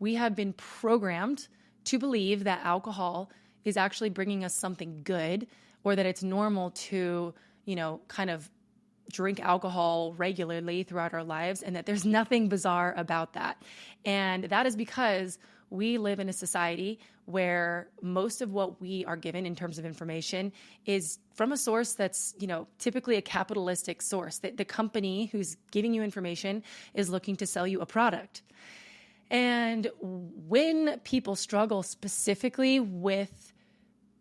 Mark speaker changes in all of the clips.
Speaker 1: we have been programmed to believe that alcohol is actually bringing us something good, or that it's normal to, kind of drink alcohol regularly throughout our lives, and that there's nothing bizarre about that. And that is because we live in a society where most of what we are given in terms of information is from a source that's, typically a capitalistic source. That the company who's giving you information is looking to sell you a product. And when people struggle specifically with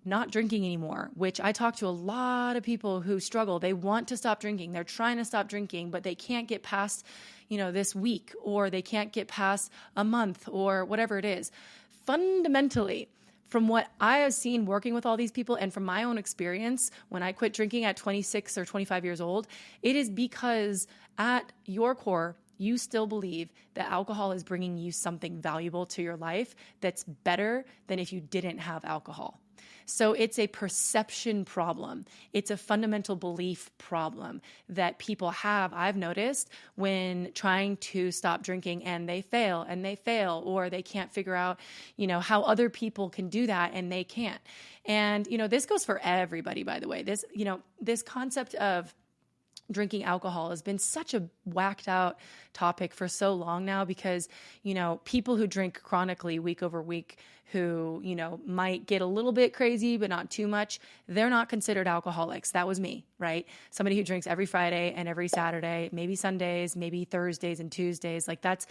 Speaker 1: not drinking anymore, which I talk to a lot of people who struggle. They want to stop drinking. They're trying to stop drinking, but they can't get past, this week, or they can't get past a month, or whatever it is. Fundamentally, from what I have seen working with all these people, and from my own experience, when I quit drinking at 26 or 25 years old, it is because at your core, you still believe that alcohol is bringing you something valuable to your life that's better than if you didn't have alcohol. So it's a perception problem. It's a fundamental belief problem that people have, I've noticed, when trying to stop drinking, and they fail, or they can't figure out, how other people can do that and they can't. And, this goes for everybody, by the way. This concept of drinking alcohol has been such a whacked out topic for so long now, because, people who drink chronically week over week, who, might get a little bit crazy, but not too much, they're not considered alcoholics. That was me, right? Somebody who drinks every Friday and every Saturday, maybe Sundays, maybe Thursdays and Tuesdays, like that's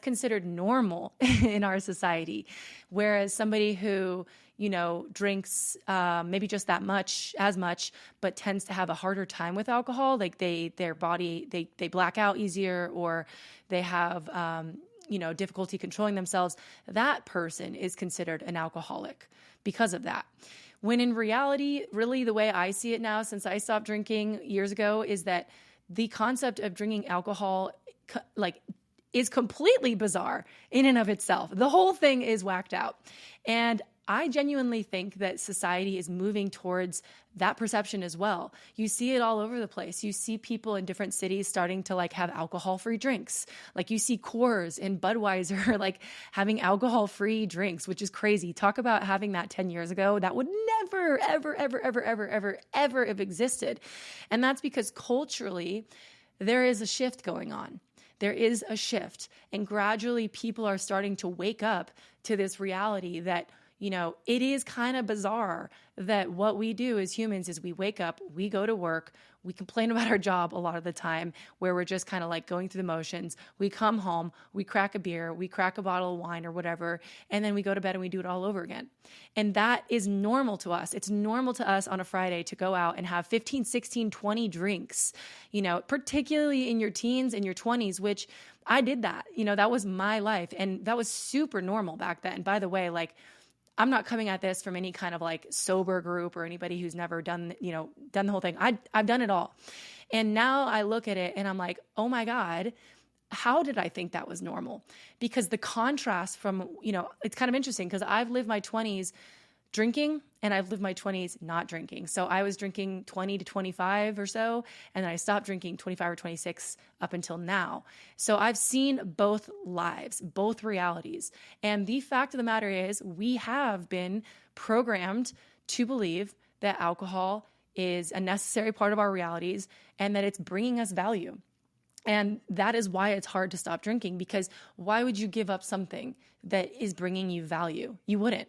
Speaker 1: considered normal in our society. Whereas somebody who, drinks maybe just as much, but tends to have a harder time with alcohol, like their body, they black out easier, or they have, difficulty controlling themselves, that person is considered an alcoholic because of that. When in reality, really the way I see it now, since I stopped drinking years ago, is that the concept of drinking alcohol, is completely bizarre in and of itself. The whole thing is whacked out. And I genuinely think that society is moving towards that perception as well. You see it all over the place. You see people in different cities starting to have alcohol-free drinks. Like you see Coors and Budweiser having alcohol-free drinks, which is crazy. Talk about having that 10 years ago. That would never, ever, ever, ever, ever, ever, ever have existed. And that's because culturally, there is a shift going on. There is a shift, and gradually people are starting to wake up to this reality that, it is kind of bizarre that what we do as humans is we wake up, we go to work, we complain about our job a lot of the time, where we're just kind of going through the motions. We come home, we crack a beer, we crack a bottle of wine or whatever, and then we go to bed and we do it all over again. And that is normal to us. It's normal to us on a Friday to go out and have 15, 16, 20 drinks, particularly in your teens and your 20s, which I did that. That was my life. And that was super normal back then. By the way, I'm not coming at this from any kind of sober group or anybody who's never done the whole thing. I've done it all. And now I look at it and I'm like, oh my God, how did I think that was normal? Because the contrast from, it's kind of interesting because I've lived my 20s drinking and I've lived my 20s not drinking. So I was drinking 20 to 25 or so, and then I stopped drinking 25 or 26 up until now. So I've seen both lives, both realities. And the fact of the matter is we have been programmed to believe that alcohol is a necessary part of our realities and that it's bringing us value. And that is why it's hard to stop drinking, because why would you give up something that is bringing you value? You wouldn't.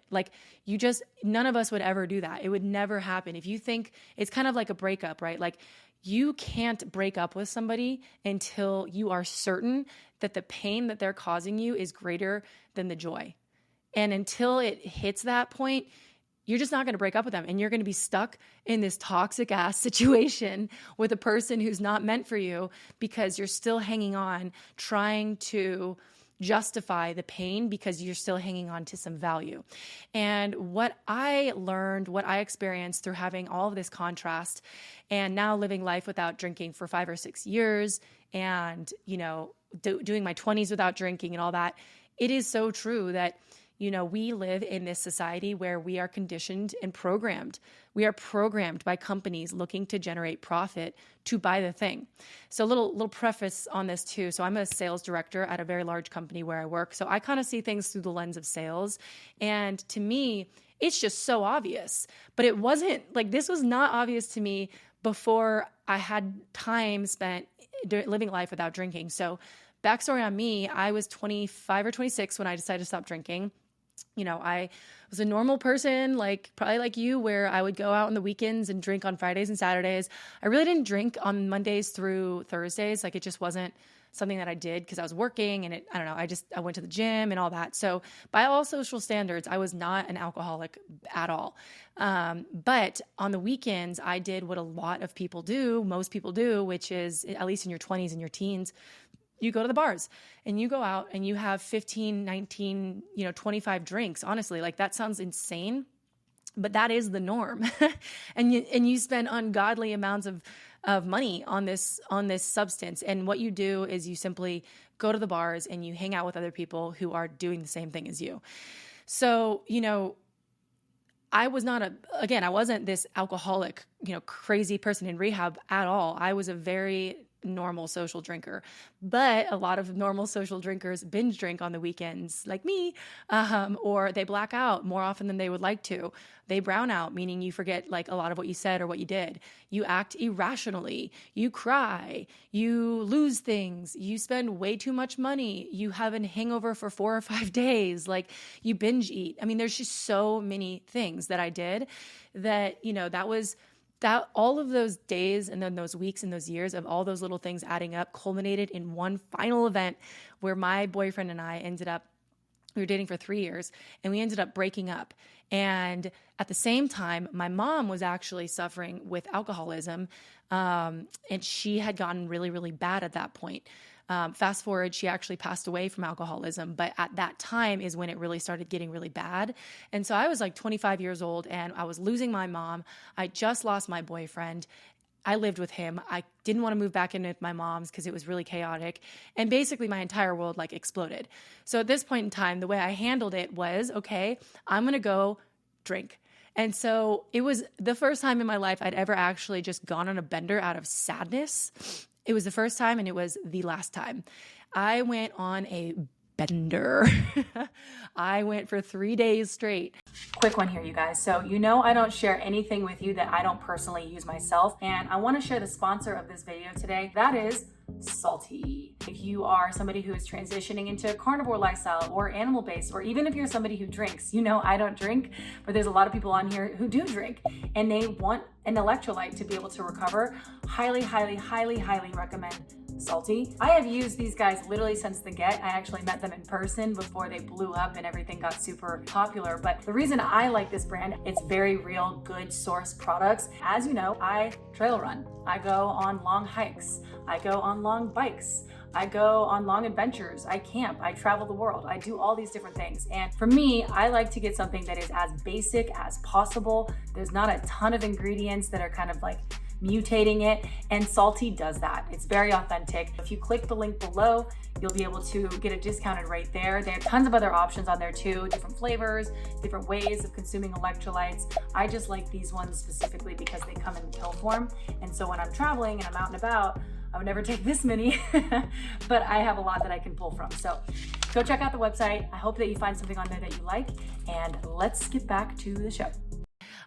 Speaker 1: None of us would ever do that. It would never happen. If you think, it's kind of like a breakup, right? You can't break up with somebody until you are certain that the pain that they're causing you is greater than the joy. And until it hits that point, you're just not going to break up with them, and you're going to be stuck in this toxic ass situation with a person who's not meant for you, because you're still hanging on, trying to justify the pain because you're still hanging on to some value. And what I learned, what I experienced through having all of this contrast and now living life without drinking for 5 or 6 years and, doing my 20s without drinking and all that, it is so true that We live in this society where we are conditioned and programmed. We are programmed by companies looking to generate profit to buy the thing. So little preface on this too. So I'm a sales director at a very large company where I work. So I kind of see things through the lens of sales. And to me, it's just so obvious. But it wasn't like, this was not obvious to me before I had time spent living life without drinking. So backstory on me, I was 25 or 26 when I decided to stop drinking. I was a normal person, probably like you, where I would go out on the weekends and drink on Fridays and Saturdays. I really didn't drink on Mondays through Thursdays. It just wasn't something that I did because I was working and I don't know, I went to the gym and all that. So by all social standards, I was not an alcoholic at all. But on the weekends, I did what a lot of people do, most people do, which is, at least in your 20s and your teens, you go to the bars and you go out and you have 15, 19, 25 drinks. Honestly, that sounds insane, but that is the norm. and you spend ungodly amounts of money on this substance. And what you do is you simply go to the bars and you hang out with other people who are doing the same thing as you. So, I wasn't this alcoholic, crazy person in rehab at all. I was a very normal social drinker, but a lot of normal social drinkers binge drink on the weekends like me, or they black out more often than they would like to. They brown out, meaning you forget a lot of what you said or what you did. You act irrationally, you cry, you lose things, you spend way too much money, you have a hangover for 4 or 5 days, you binge eat. I mean, there's just so many things that I did that, that all of those days and then those weeks and those years of all those little things adding up culminated in one final event where my boyfriend and I we were dating for 3 years and we ended up breaking up. And at the same time, my mom was actually suffering with alcoholism. And she had gotten really, really bad at that point. Fast forward, she actually passed away from alcoholism, but at that time is when it really started getting really bad. And so I was 25 years old and I was losing my mom. I just lost my boyfriend. I lived with him. I didn't want to move back in with my mom's because it was really chaotic. And basically my entire world exploded. So at this point in time, the way I handled it was, okay, I'm going to go drink. And so it was the first time in my life I'd ever actually just gone on a bender out of sadness. It was the first time and it was the last time. I went on a bender. I went for 3 days straight. Quick one here, you guys. So I don't share anything with you that I don't personally use myself. And I want to share the sponsor of this video today. That is Salty. If you are somebody who is transitioning into a carnivore lifestyle or animal-based, or even if you're somebody who drinks, I don't drink, but there's a lot of people on here who do drink and they want an electrolyte to be able to recover. Highly, highly, highly, highly recommend Salty. I have used these guys literally since the get. I actually met them in person before they blew up and everything got super popular. But the reason I like this brand, it's very real, good source products. As you know, I trail run. I go on long hikes. I go on long bikes. I go on long adventures. I camp. I travel the world. I do all these different things. And for me, I like to get something that is as basic as possible. There's not a ton of ingredients that are kind of mutating it, and Salty does that. It's very authentic. If you click the link below, you'll be able to get a discounted rate there. They have tons of other options on there too, different flavors, different ways of consuming electrolytes. I just like these ones specifically because they come in pill form. And so when I'm traveling and I'm out and about, I would never take this many, but I have a lot that I can pull from. So go check out the website. I hope that you find something on there that you like, and let's get back to the show.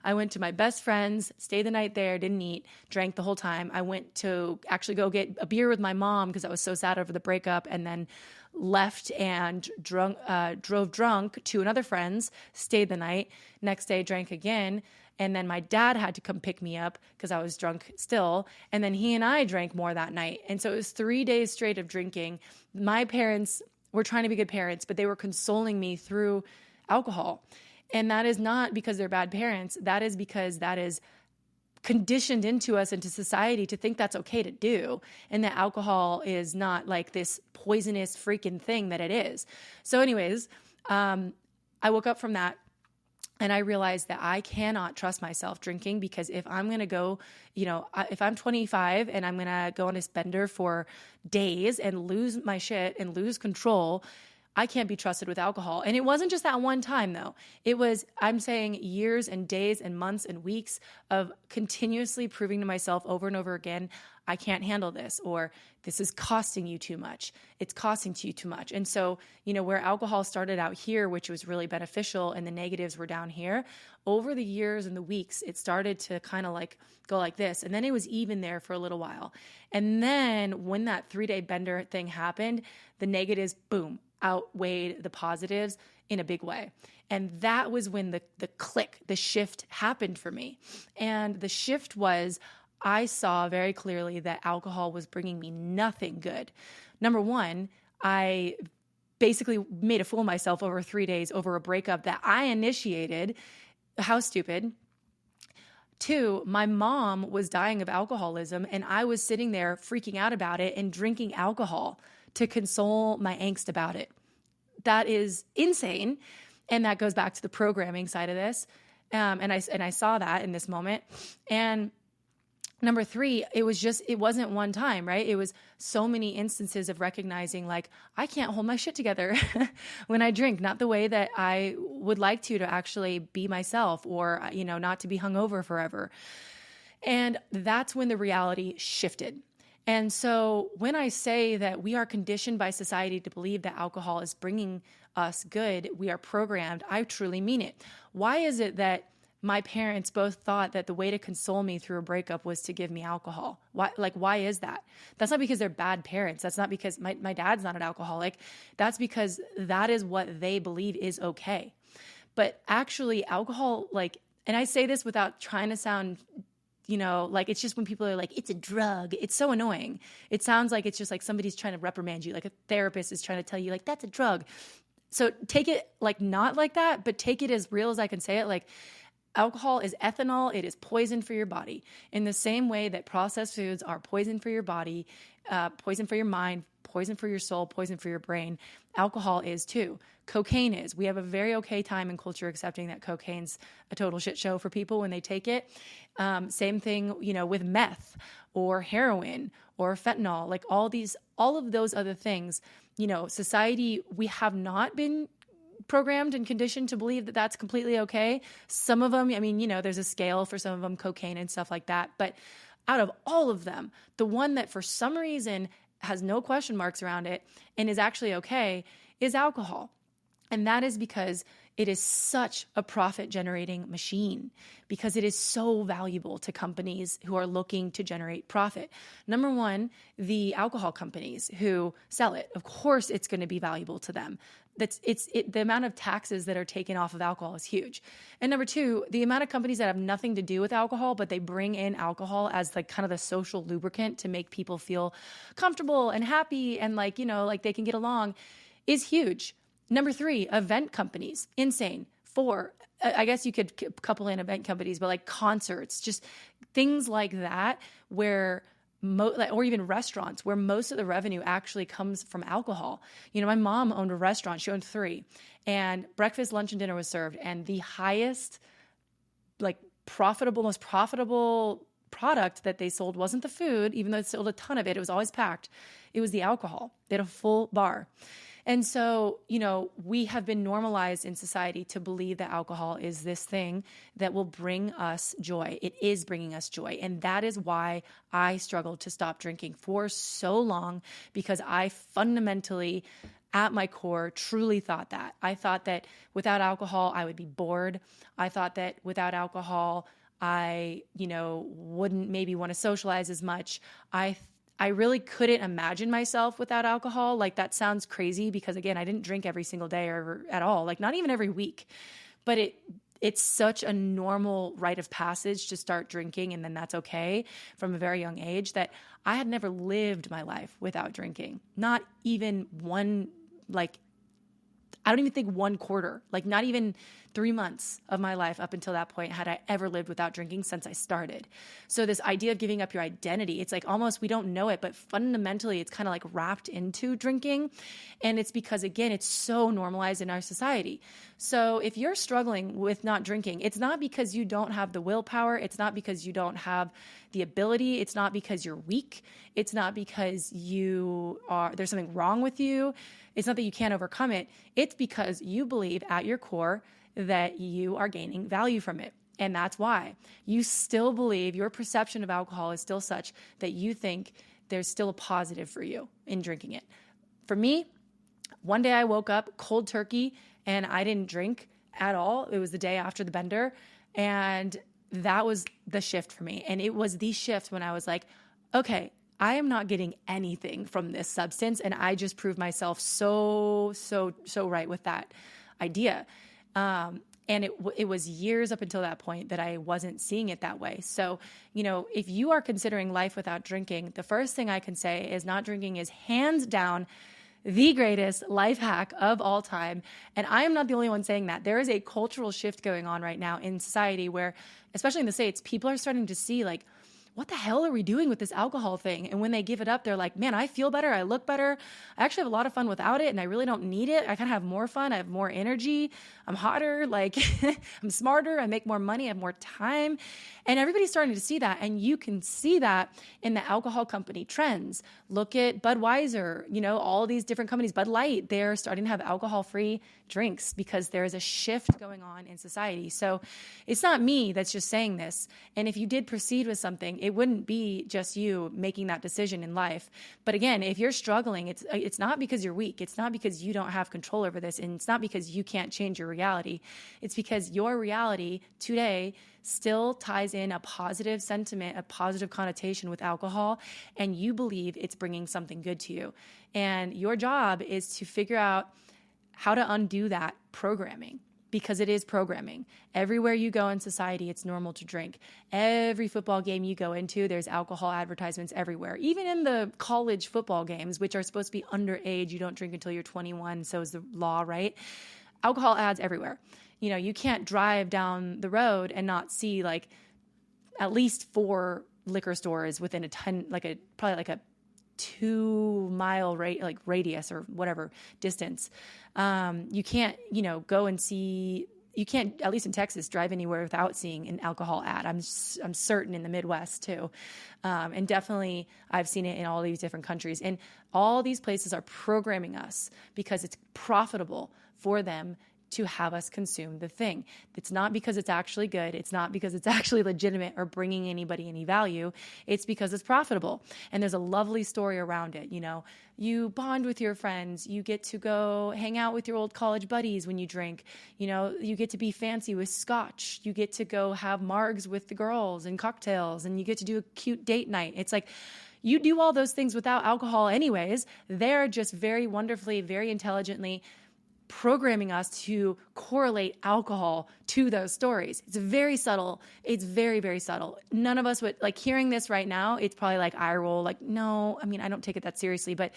Speaker 1: I went to my best friend's, stayed the night there, didn't eat, drank the whole time. I went to actually go get a beer with my mom because I was so sad over the breakup, and then left and drove drunk to another friend's, stayed the night. Next day, drank again. And then my dad had to come pick me up because I was drunk still. And then he and I drank more that night. And so it was 3 days straight of drinking. My parents were trying to be good parents, but they were consoling me through alcohol. And that is not because they're bad parents. That is because that is conditioned into us, into society, to think that's okay to do. And that alcohol is not this poisonous freaking thing that it is. So anyways, I woke up from that and I realized that I cannot trust myself drinking, because if I'm going to go, if I'm 25 and I'm going to go on this bender for days and lose my shit and lose control, I can't be trusted with alcohol. And it wasn't just that one time though. It was, I'm saying, years and days and months and weeks of continuously proving to myself over and over again, I can't handle this, or this is costing you too much. It's costing you too much. And so, where alcohol started out here, which was really beneficial, and the negatives were down here, over the years and the weeks, it started to kind of like go like this. And then it was even there for a little while. And then when that 3-day bender thing happened, the negatives, boom, outweighed the positives in a big way. And that was when the click, the shift happened for me. And the shift was, I saw very clearly that alcohol was bringing me nothing good. Number one, I basically made a fool of myself over 3 days over a breakup that I initiated. How stupid. 2, my mom was dying of alcoholism, and I was sitting there freaking out about it and drinking alcohol to console my angst about it. That is insane. And that goes back to the programming side of this. And I saw that in this moment. And number 3, it wasn't one time, right? It was so many instances of recognizing, like, I can't hold my shit together when I drink, not the way that I would like to actually be myself, or, not to be hungover forever. And that's when the reality shifted. And so when I say that we are conditioned by society to believe that alcohol is bringing us good, we are programmed, I truly mean it. Why is it that my parents both thought that the way to console me through a breakup was to give me alcohol? Why is that? That's not because they're bad parents. That's not because my dad's not an alcoholic. That's because that is what they believe is okay. But actually alcohol, and I say this without trying to sound, it's just when people are like, it's a drug. It's so annoying. It sounds like it's just like somebody's trying to reprimand you, like a therapist is trying to tell you, like, that's a drug. So take it not like that, but take it as real as I can say it. Like, alcohol is ethanol. It is poison for your body. In the same way that processed foods are poison for your body, poison for your mind, poison for your soul, poison for your brain, alcohol is too. Cocaine is. We have a very okay time in culture accepting that cocaine's a total shit show for people when they take it. Same thing, with meth or heroin or fentanyl, like all of those other things, society, we have not been programmed and conditioned to believe that that's completely okay. Some of them, there's a scale for some of them, cocaine and stuff like that. But out of all of them, the one that for some reason has no question marks around it and is actually okay is alcohol. And that is because it is such a profit-generating machine, because it is so valuable to companies who are looking to generate profit. Number one, the alcohol companies who sell it, of course it's going to be valuable to them. The amount of taxes that are taken off of alcohol is huge. And number 2, the amount of companies that have nothing to do with alcohol, but they bring in alcohol as kind of the social lubricant to make people feel comfortable and happy and like they can get along, is huge. Number 3, event companies, insane. 4, I guess you could couple in event companies, but like concerts, just things like that where or even restaurants where most of the revenue actually comes from alcohol. My mom owned a restaurant. She owned 3, and breakfast, lunch, and dinner was served. And the highest, most profitable product that they sold wasn't the food, even though they sold a ton of it. It was always packed. It was the alcohol. They had a full bar. And so, we have been normalized in society to believe that alcohol is this thing that will bring us joy. It is bringing us joy. And that is why I struggled to stop drinking for so long, because I fundamentally, at my core, truly thought that. I thought that without alcohol, I would be bored. I thought that without alcohol, I, wouldn't maybe want to socialize as much. I really couldn't imagine myself without alcohol. That sounds crazy because, again, I didn't drink every single day or at all, not even every week. But it's such a normal rite of passage to start drinking, and then that's okay from a very young age, that I had never lived my life without drinking. Not even one, I don't even think 1 quarter, not even 3 months of my life up until that point had I ever lived without drinking since I started. So this idea of giving up your identity, it's almost, we don't know it, but fundamentally it's kind of wrapped into drinking. And it's because, again, it's so normalized in our society. So if you're struggling with not drinking, it's not because you don't have the willpower. It's not because you don't have the ability. It's not because you're weak. It's not because there's something wrong with you. It's not that you can't overcome it. It's because you believe at your core that you are gaining value from it. And that's why you still believe your perception of alcohol is still such that you think there's still a positive for you in drinking it. For me, one day I woke up cold turkey and I didn't drink at all. It was the day after the bender. And that was the shift for me. And it was the shift when I was like, okay, I am not getting anything from this substance. And I just proved myself so right with that idea. And it was years up until that point that I wasn't seeing it that way. So, if you are considering life without drinking, the first thing I can say is not drinking is hands down the greatest life hack of all time. And I am not the only one saying that. There is a cultural shift going on right now in society where, especially in the States, people are starting to see like, what the hell are we doing with this alcohol thing? And when they give it up, they're like, man, I feel better. I look better. I actually have a lot of fun without it. And I really don't need it. I kind of have more fun. I have more energy. I'm hotter. Like I'm smarter. I make more money. I have more time. And everybody's starting to see that. And you can see that in the alcohol company trends. Look at Budweiser, all these different companies, Bud Light, they're starting to have alcohol-free drinks because there is a shift going on in society. So it's not me that's just saying this. And if you did proceed with something, it wouldn't be just you making that decision in life. But again, if you're struggling, it's not because you're weak. It's not because you don't have control over this. And it's not because you can't change your reality. It's because your reality today still ties in a positive sentiment, a positive connotation with alcohol, and you believe it's bringing something good to you. And your job is to figure out how to undo that programming, because it is programming. Everywhere you go in society, it's normal to drink. Every football game you go into, there's alcohol advertisements everywhere. Even in the college football games, which are supposed to be underage, you don't drink until you're 21, so is the law, right? Alcohol ads everywhere. You can't drive down the road and not see like at least 4 liquor stores within probably like a 2-mile radius or whatever distance. You can't, go and see, you can't, at least in Texas, drive anywhere without seeing an alcohol ad. I'm certain in the Midwest too. And definitely I've seen it in all these different countries, and all these places are programming us because it's profitable for them to have us consume the thing. It's not because it's actually good. It's not because it's actually legitimate or bringing anybody any value. It's because it's profitable. And there's a lovely story around it. You bond with your friends. You get to go hang out with your old college buddies when you drink. You get to be fancy with scotch. You get to go have margs with the girls and cocktails, and you get to do a cute date night. It's like, you do all those things without alcohol anyways. They're just very wonderfully, very intelligently programming us to correlate alcohol to those stories. It's very subtle. It's very, very subtle. None of us would, like, hearing this right now, it's probably like eye roll, like, no, I don't take it that seriously, but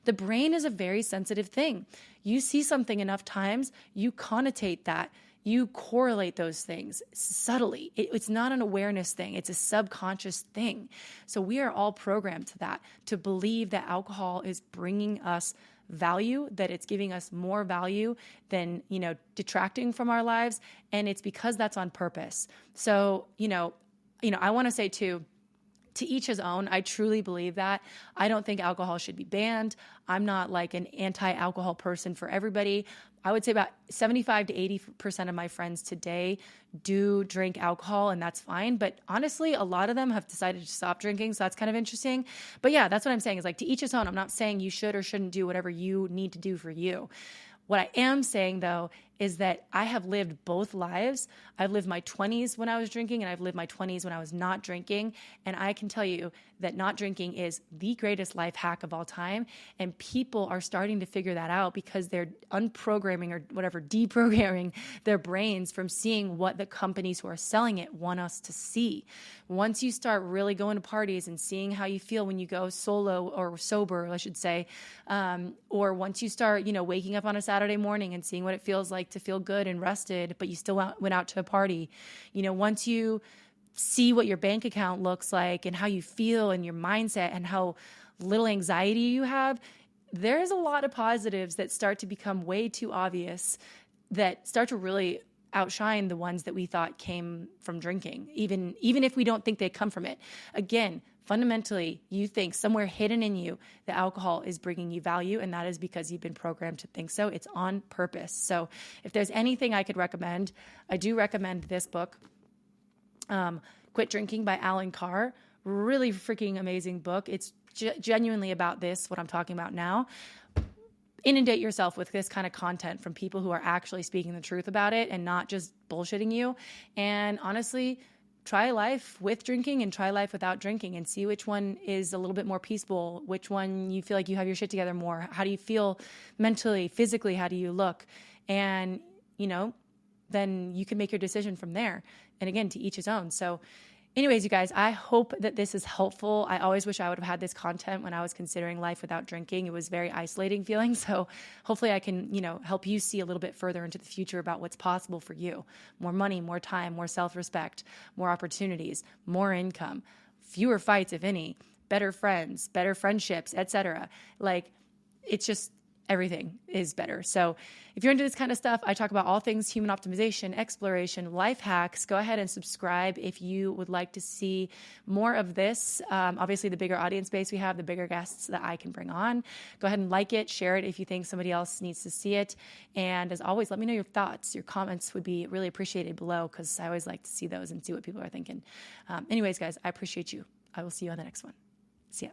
Speaker 1: the brain is a very sensitive thing. You see something enough times, you connotate that. You correlate those things subtly. It's not an awareness thing. It's a subconscious thing. So we are all programmed to that, to believe that alcohol is bringing us value, that it's giving us more value than, detracting from our lives. And it's because that's on purpose. So, I want to say too, to each his own. I truly believe that. I don't think alcohol should be banned. I'm not like an anti-alcohol person for everybody. I would say about 75 to 80% of my friends today do drink alcohol, and that's fine. But honestly, a lot of them have decided to stop drinking. So that's kind of interesting. But yeah, that's what I'm saying is like, to each his own. I'm not saying you should or shouldn't do whatever you need to do for you. What I am saying though, is that I have lived both lives. I've lived my 20s when I was drinking, and I've lived my 20s when I was not drinking. And I can tell you that not drinking is the greatest life hack of all time. And people are starting to figure that out because they're unprogramming or whatever, deprogramming their brains from seeing what the companies who are selling it want us to see. Once you start really going to parties and seeing how you feel when you go solo or sober, I should say, or once you start, waking up on a Saturday morning and seeing what it feels like to feel good and rested, but you still went out to a party. Once you see what your bank account looks like and how you feel and your mindset and how little anxiety you have, there's a lot of positives that start to become way too obvious, that start to really outshine the ones that we thought came from drinking, even if we don't think they come from it. Again, fundamentally, you think somewhere hidden in you that alcohol is bringing you value, and that is because you've been programmed to think so. It's on purpose. So if there's anything I could recommend, I do recommend this book, Quit Drinking by Alan Carr. Really freaking amazing book. It's genuinely about this, what I'm talking about now. Inundate yourself with this kind of content from people who are actually speaking the truth about it and not just bullshitting you. And honestly, try life with drinking and try life without drinking and see which one is a little bit more peaceful, which one you feel like you have your shit together more. How do you feel mentally, physically? How do you look? And, then you can make your decision from there. And again, to each his own. So anyways, you guys, I hope that this is helpful. I always wish I would have had this content when I was considering life without drinking. It was very isolating feeling. So hopefully I can, help you see a little bit further into the future about what's possible for you. More money, more time, more self-respect, more opportunities, more income, fewer fights, if any, better friends, better friendships, etc. Like, it's just everything is better. So if you're into this kind of stuff, I talk about all things human optimization, exploration, life hacks. Go ahead and subscribe if you would like to see more of this. Obviously, the bigger audience base we have, the bigger guests that I can bring on. Go ahead and like it, share it if you think somebody else needs to see it. And as always, let me know your thoughts. Your comments would be really appreciated below because I always like to see those and see what people are thinking. Anyways, guys, I appreciate you. I will see you on the next one. See ya.